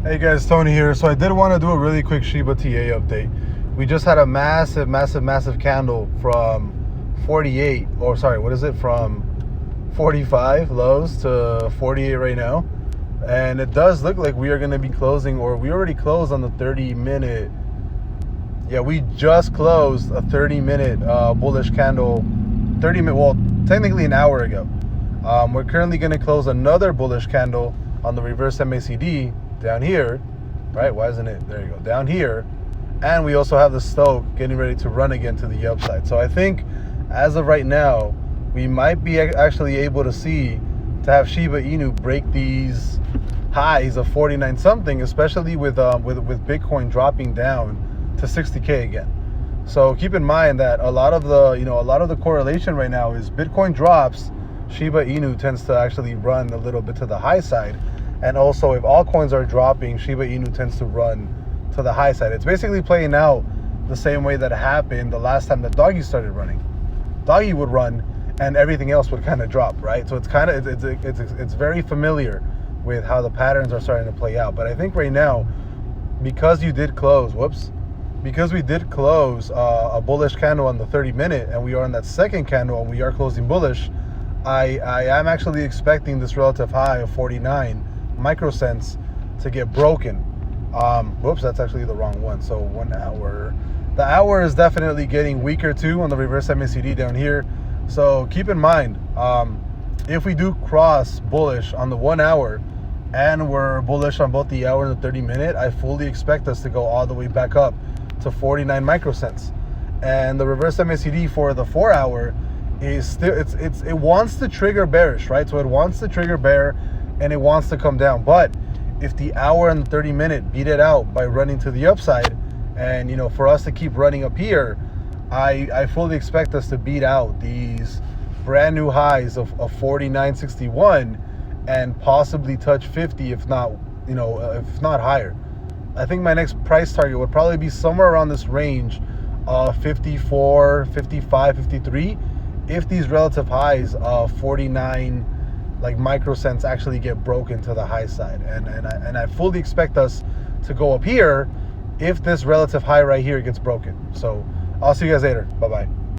Hey guys, Tony here. So I did want to do a really quick SHIBA TA update. We just had a massive candle from 48, or sorry, what is it? From 45 lows to 48 right now. And it does look like we are going to be closing, or we already closed on the 30-minute. Yeah, we just closed a 30-minute bullish candle, 30-minute, well, technically an hour ago. We're currently going to close another bullish candle on the reverse MACD down here, right? Why isn't it? There you go, down here. And we also have the Stoke getting ready to run again to the upside. So I think as of right now, we might be actually able to see to have Shiba Inu break these highs of 49 something, especially with Bitcoin dropping down to 60K again. So keep in mind that a lot of the correlation right now is Bitcoin drops, Shiba Inu tends to actually run a little bit to the high side. And also, if altcoins are dropping, Shiba Inu tends to run to the high side. It's basically playing out the same way that happened the last time that Doggy started running. Doggy would run, and everything else would kind of drop, right? So it's kind of it's very familiar with how the patterns are starting to play out. But I think right now, because we did close a bullish candle on the 30-minute, and we are on that second candle, and we are closing bullish, I am actually expecting this relative high of 49 microcents to get broken. Whoops, that's actually the wrong one. So 1 hour. The hour is definitely getting weaker too on the reverse MACD down here. So keep in mind, if we do cross bullish on the 1 hour and we're bullish on both the hour and the 30-minute, I fully expect us to go all the way back up to 49 microcents. And the reverse MACD for the 4 hour is still, it wants to trigger bearish, right? So it wants to trigger bear and it wants to come down. But if the hour and the 30-minute beat it out by running to the upside, and for us to keep running up here, I fully expect us to beat out these brand new highs of 49.61 and possibly touch 50, if not higher. I think my next price target would probably be somewhere around this range of 54, 55, 53, if these relative highs of 49 microcents actually get broken to the high side. And I fully expect us to go up here if this relative high right here gets broken. So I'll see you guys later. Bye-bye.